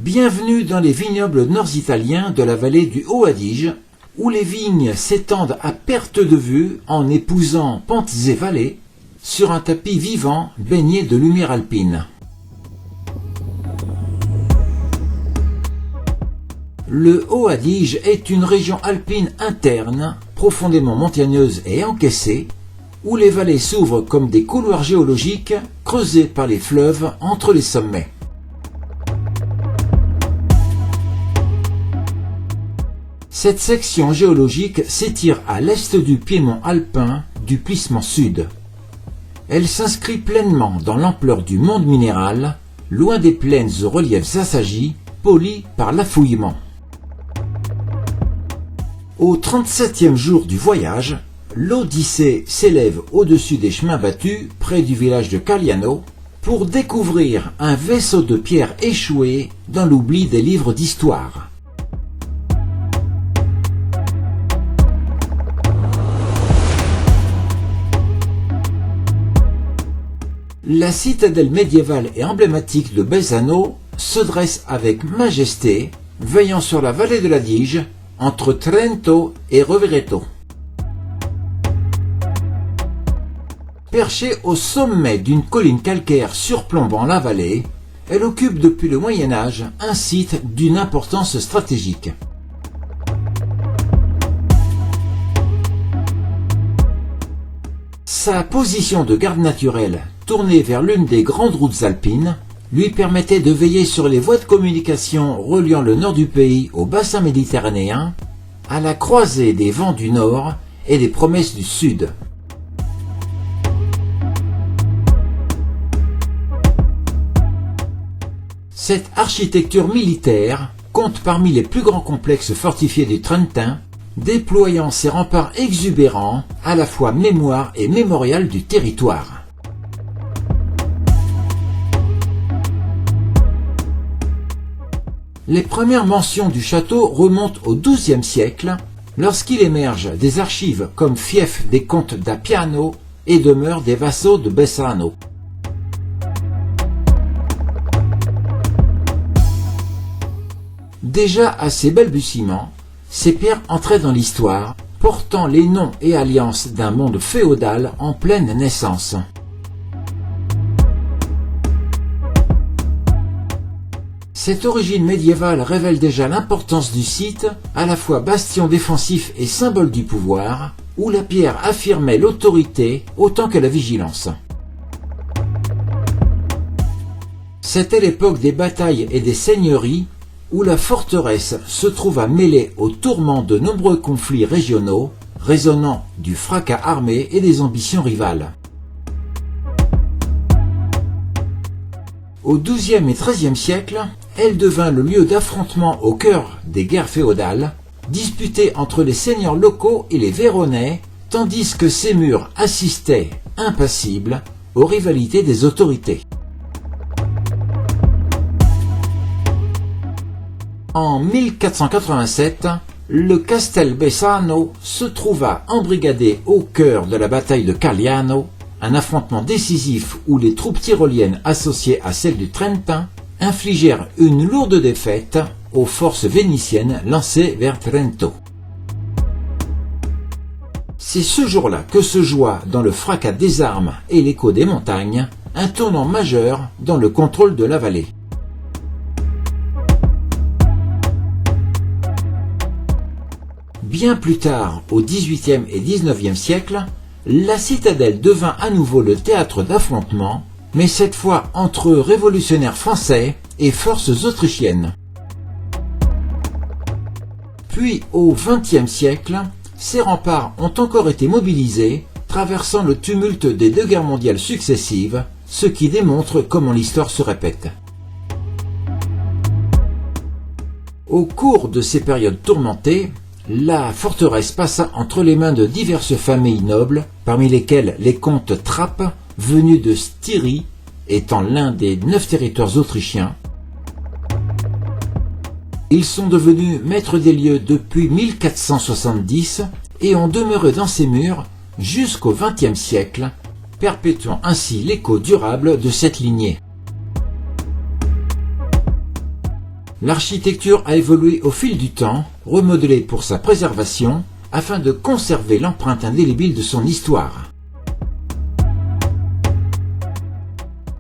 Bienvenue dans les vignobles nord-italiens de la vallée du Haut-Adige, où les vignes s'étendent à perte de vue en épousant pentes et vallées, sur un tapis vivant baigné de lumière alpine. Le Haut-Adige est une région alpine interne, profondément montagneuse et encaissée, où les vallées s'ouvrent comme des couloirs géologiques creusés par les fleuves entre les sommets. Cette section géologique s'étire à l'est du piémont alpin du plissement sud. Elle s'inscrit pleinement dans l'ampleur du monde minéral, loin des plaines aux reliefs assagis, polis par l'affouillement. Au 37e jour du voyage, l'Odyssée s'élève au-dessus des chemins battus près du village de Caliano pour découvrir un vaisseau de pierre échoué dans l'oubli des livres d'histoire. La citadelle médiévale et emblématique de Besano se dresse avec majesté, veillant sur la vallée de l'Adige, entre Trento et Rovereto. Perchée au sommet d'une colline calcaire surplombant la vallée, elle occupe depuis le Moyen Âge un site d'une importance stratégique. Sa position de garde naturelle, tournée vers l'une des grandes routes alpines, lui permettait de veiller sur les voies de communication reliant le nord du pays au bassin méditerranéen, à la croisée des vents du nord et des promesses du sud. Cette architecture militaire compte parmi les plus grands complexes fortifiés du Trentin, déployant ses remparts exubérants, à la fois mémoire et mémorial du territoire. Les premières mentions du château remontent au XIIe siècle, lorsqu'il émerge des archives comme fief des comtes d'Appiano et demeure des vassaux de Bessano. Déjà à ses balbutiements, ces pierres entraient dans l'histoire, portant les noms et alliances d'un monde féodal en pleine naissance. Cette origine médiévale révèle déjà l'importance du site, à la fois bastion défensif et symbole du pouvoir, où la pierre affirmait l'autorité autant que la vigilance. C'était l'époque des batailles et des seigneuries, où la forteresse se trouva mêlée aux tourments de nombreux conflits régionaux, résonnant du fracas armé et des ambitions rivales. Au XIIe et XIIIe siècle, elle devint le lieu d'affrontement au cœur des guerres féodales, disputées entre les seigneurs locaux et les Véronnais, tandis que ces murs assistaient, impassibles, aux rivalités des autorités. En 1487, le Castel Bessano se trouva embrigadé au cœur de la bataille de Caliano, un affrontement décisif où les troupes tyroliennes associées à celles du Trentin infligèrent une lourde défaite aux forces vénitiennes lancées vers Trento. C'est ce jour-là que se joua dans le fracas des armes et l'écho des montagnes un tournant majeur dans le contrôle de la vallée. Bien plus tard, au XVIIIe et XIXe siècle, la citadelle devint à nouveau le théâtre d'affrontements, mais cette fois entre révolutionnaires français et forces autrichiennes. Puis, au XXe siècle, ces remparts ont encore été mobilisés, traversant le tumulte des deux guerres mondiales successives, ce qui démontre comment l'histoire se répète. Au cours de ces périodes tourmentées, la forteresse passa entre les mains de diverses familles nobles, parmi lesquelles les comtes Trappes, venus de Styrie, étant l'un des 9 territoires autrichiens. Ils sont devenus maîtres des lieux depuis 1470 et ont demeuré dans ces murs jusqu'au XXe siècle, perpétuant ainsi l'écho durable de cette lignée. L'architecture a évolué au fil du temps, remodelée pour sa préservation, afin de conserver l'empreinte indélébile de son histoire.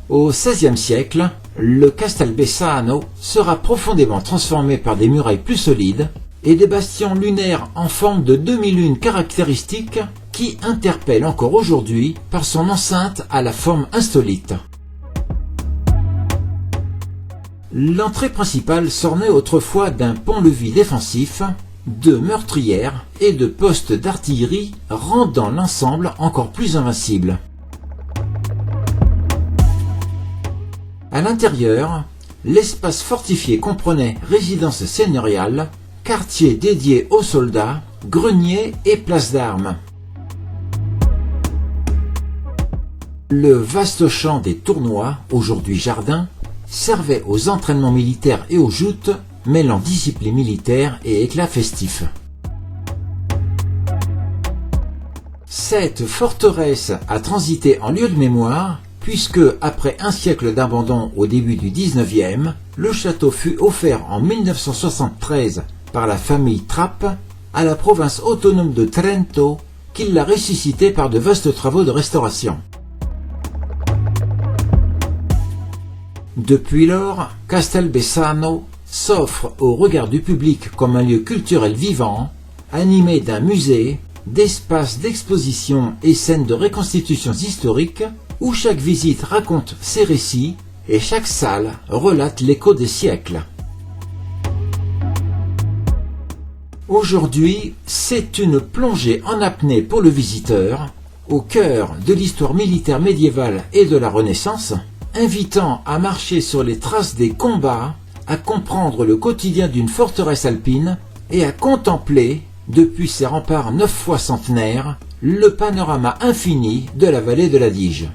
Au XVIe siècle, le Castelbessano sera profondément transformé par des murailles plus solides et des bastions lunaires en forme de demi-lune caractéristiques qui interpellent encore aujourd'hui par son enceinte à la forme insolite. L'entrée principale s'ornait autrefois d'un pont-levis défensif, de meurtrières et de postes d'artillerie rendant l'ensemble encore plus invincible. À l'intérieur, l'espace fortifié comprenait résidence seigneuriale, quartier dédié aux soldats, grenier et place d'armes. Le vaste champ des tournois, aujourd'hui jardin, servait aux entraînements militaires et aux joutes, mêlant discipline militaire et éclat festif. Cette forteresse a transité en lieu de mémoire, puisque, après un siècle d'abandon au début du XIXe, le château fut offert en 1973 par la famille Trapp à la province autonome de Trento, qui l'a ressuscité par de vastes travaux de restauration. Depuis lors, Castelbessano s'offre au regard du public comme un lieu culturel vivant, animé d'un musée, d'espaces d'exposition et scènes de reconstitutions historiques, où chaque visite raconte ses récits et chaque salle relate l'écho des siècles. Aujourd'hui, c'est une plongée en apnée pour le visiteur, au cœur de l'histoire militaire médiévale et de la Renaissance, invitant à marcher sur les traces des combats, à comprendre le quotidien d'une forteresse alpine et à contempler, depuis ses remparts 9 fois centenaires, le panorama infini de la vallée de l'Adige.